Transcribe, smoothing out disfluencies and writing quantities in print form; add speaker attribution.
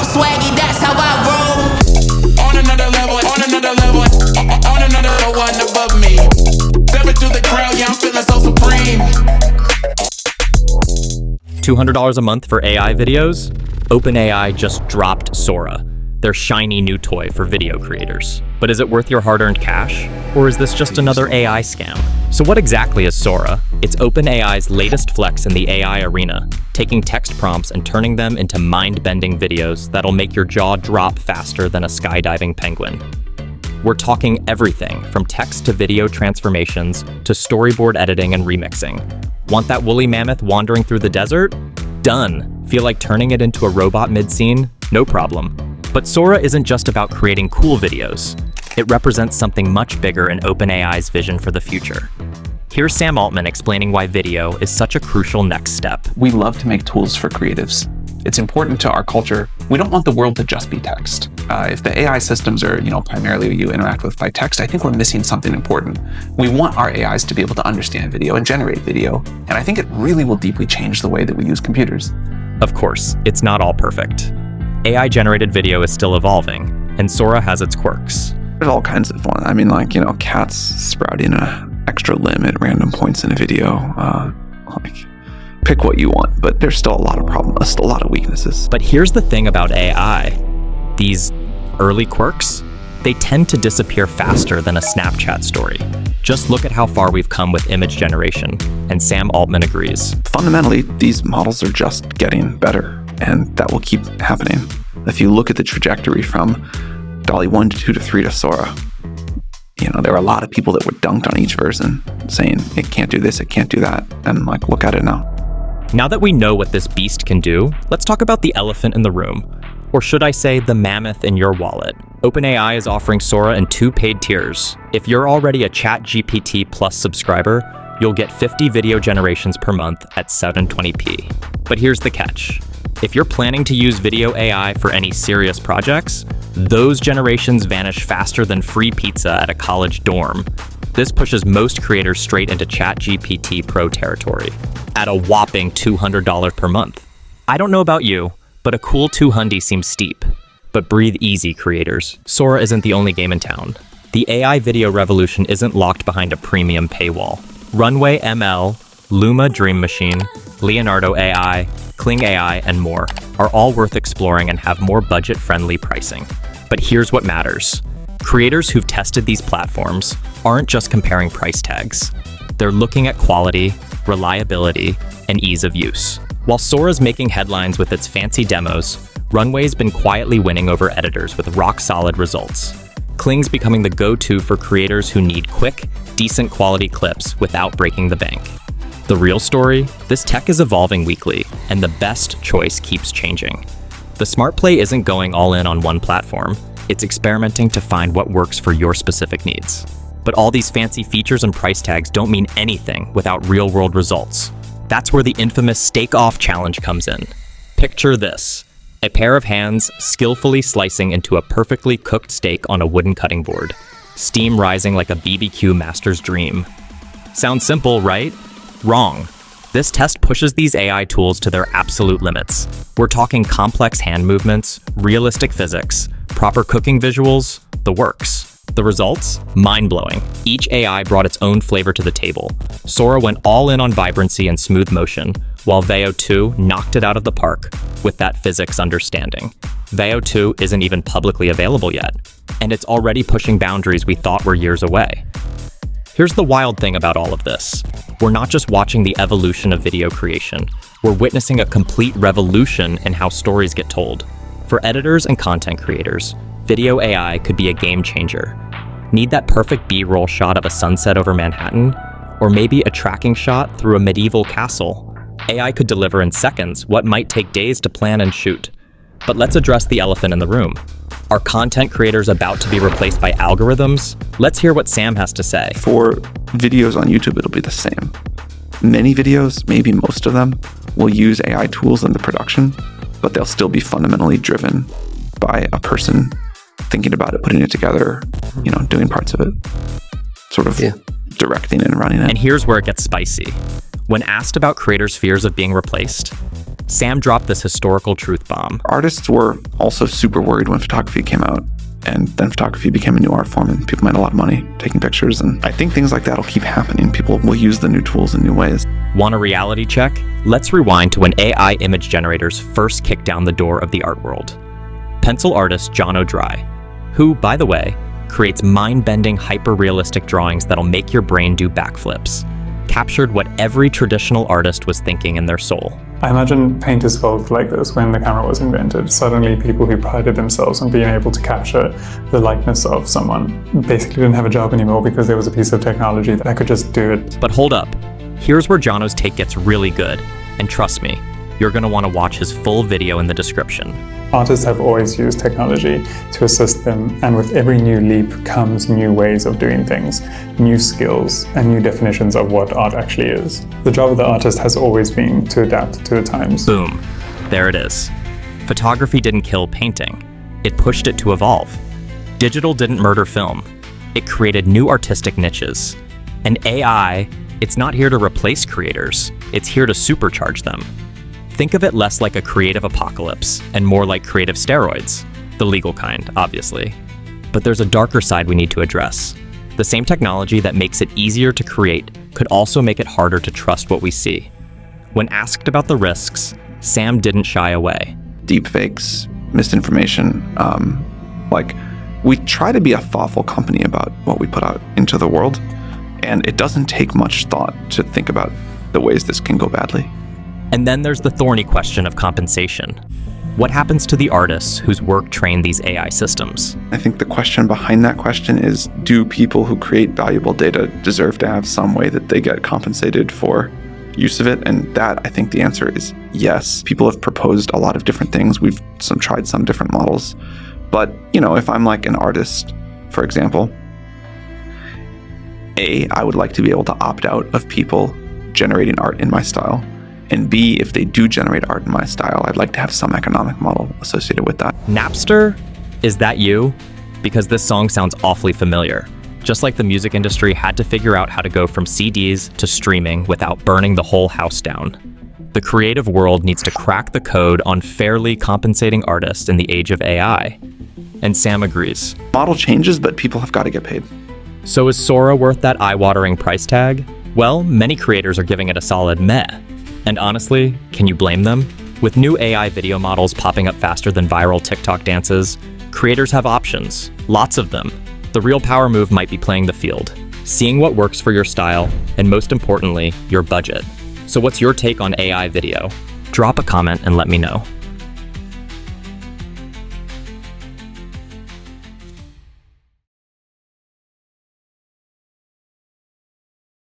Speaker 1: swaggy, that's how I roll. On another level, on another level, on another one above me. Stepping through the crowd, yeah, I'm feeling so supreme.
Speaker 2: $200 a month for AI videos? OpenAI just dropped Sora, their shiny new toy for video creators. But is it worth your hard-earned cash? Or is this just another AI scam? So what exactly is Sora? It's OpenAI's latest flex in the AI arena, taking text prompts and turning them into mind-bending videos that'll make your jaw drop faster than a skydiving penguin. We're talking everything from text to video transformations to storyboard editing and remixing. Want that woolly mammoth wandering through the desert? Done. Feel like turning it into a robot mid-scene? No problem. But Sora isn't just about creating cool videos. It represents something much bigger in OpenAI's vision for the future. Here's Sam Altman explaining why video is such a crucial next step.
Speaker 3: We love to make tools for creatives. It's important to our culture. We don't want the world to just be text. If the AI systems are, primarily you interact with by text, I think we're missing something important. We want our AIs to be able to understand video and generate video, and I think it really will deeply change the way that we use computers.
Speaker 2: Of course, it's not all perfect. AI-generated video is still evolving, and Sora has its quirks.
Speaker 4: There's all kinds of fun. I mean, cats sprouting an extra limb at random points in a video. Pick what you want, but there's still a lot of problems, still a lot of weaknesses.
Speaker 2: But here's the thing about AI. These early quirks, they tend to disappear faster than a Snapchat story. Just look at how far we've come with image generation, and Sam Altman agrees.
Speaker 4: Fundamentally, these models are just getting better, and that will keep happening. If you look at the trajectory from DALL-E 1 to 2 to 3 to Sora, there were a lot of people that were dunked on each version, saying, it can't do this, it can't do that, and look at it now.
Speaker 2: Now that we know what this beast can do, let's talk about the elephant in the room. Or should I say the mammoth in your wallet. OpenAI is offering Sora in 2 paid tiers. If you're already a ChatGPT Plus subscriber, you'll get 50 video generations per month at 720p. But here's the catch. If you're planning to use video AI for any serious projects, those generations vanish faster than free pizza at a college dorm. This pushes most creators straight into ChatGPT Pro territory at a whopping $200 per month. I don't know about you, but a cool $200 seems steep. But breathe easy, creators. Sora isn't the only game in town. The AI video revolution isn't locked behind a premium paywall. Runway ML, Luma Dream Machine, Leonardo AI, Kling AI, and more are all worth exploring and have more budget-friendly pricing. But here's what matters. Creators who've tested these platforms aren't just comparing price tags. They're looking at quality, reliability, and ease of use. While Sora's making headlines with its fancy demos, Runway's been quietly winning over editors with rock-solid results. Kling's becoming the go-to for creators who need quick, decent quality clips without breaking the bank. The real story? This tech is evolving weekly, and the best choice keeps changing. The smart play isn't going all in on one platform. It's experimenting to find what works for your specific needs. But all these fancy features and price tags don't mean anything without real-world results. That's where the infamous steak-off challenge comes in. Picture this: a pair of hands skillfully slicing into a perfectly cooked steak on a wooden cutting board, steam rising like a BBQ master's dream. Sounds simple, right? Wrong. This test pushes these AI tools to their absolute limits. We're talking complex hand movements, realistic physics, proper cooking visuals, the works. The results? Mind-blowing. Each AI brought its own flavor to the table. Sora went all in on vibrancy and smooth motion, while Veo 2 knocked it out of the park with that physics understanding. Veo 2 isn't even publicly available yet, and it's already pushing boundaries we thought were years away. Here's the wild thing about all of this. We're not just watching the evolution of video creation, we're witnessing a complete revolution in how stories get told. For editors and content creators, video AI could be a game changer. Need that perfect B-roll shot of a sunset over Manhattan? Or maybe a tracking shot through a medieval castle? AI could deliver in seconds what might take days to plan and shoot. But let's address the elephant in the room. Are content creators about to be replaced by algorithms? Let's hear what Sam has to say.
Speaker 4: For videos on YouTube, it'll be the same. Many videos, maybe most of them, will use AI tools in the production, but they'll still be fundamentally driven by a person thinking about it, putting it together, doing parts of it, sort of directing and running it.
Speaker 2: And here's where it gets spicy. When asked about creators' fears of being replaced, Sam dropped this historical truth bomb.
Speaker 4: Artists were also super worried when photography came out. And then photography became a new art form and people made a lot of money taking pictures. And I think things like that will keep happening. People will use the new tools in new ways.
Speaker 2: Want a reality check? Let's rewind to when AI image generators first kicked down the door of the art world. Pencil artist John O'Dry, who, by the way, creates mind-bending, hyper-realistic drawings that'll make your brain do backflips, captured what every traditional artist was thinking in their soul.
Speaker 5: I imagine painters felt like this when the camera was invented. Suddenly, people who prided themselves on being able to capture the likeness of someone basically didn't have a job anymore because there was a piece of technology that could just do it.
Speaker 2: But hold up. Here's where Jono's take gets really good. And trust me, you're going to want to watch his full video in the description.
Speaker 5: Artists have always used technology to assist them, and with every new leap comes new ways of doing things, new skills, and new definitions of what art actually is. The job of the artist has always been to adapt to the times.
Speaker 2: Boom. There it is. Photography didn't kill painting. It pushed it to evolve. Digital didn't murder film. It created new artistic niches. And AI, it's not here to replace creators. It's here to supercharge them. Think of it less like a creative apocalypse and more like creative steroids. The legal kind, obviously. But there's a darker side we need to address. The same technology that makes it easier to create could also make it harder to trust what we see. When asked about the risks, Sam didn't shy away.
Speaker 4: Deepfakes, misinformation, we try to be a thoughtful company about what we put out into the world, and it doesn't take much thought to think about the ways this can go badly.
Speaker 2: And then there's the thorny question of compensation. What happens to the artists whose work trained these AI systems?
Speaker 4: I think the question behind that question is, do people who create valuable data deserve to have some way that they get compensated for use of it? And that, I think the answer is yes. People have proposed a lot of different things. We've tried some different models. But, if I'm like an artist, for example, A, I would like to be able to opt out of people generating art in my style. And B, if they do generate art in my style, I'd like to have some economic model associated with that.
Speaker 2: Napster? Is that you? Because this song sounds awfully familiar. Just like the music industry had to figure out how to go from CDs to streaming without burning the whole house down. The creative world needs to crack the code on fairly compensating artists in the age of AI. And Sam agrees.
Speaker 4: Model changes, but people have got to get paid.
Speaker 2: So is Sora worth that eye-watering price tag? Well, many creators are giving it a solid meh. And honestly, can you blame them? With new AI video models popping up faster than viral TikTok dances, creators have options, lots of them. The real power move might be playing the field, seeing what works for your style, and most importantly, your budget. So what's your take on AI video? Drop a comment and let me know.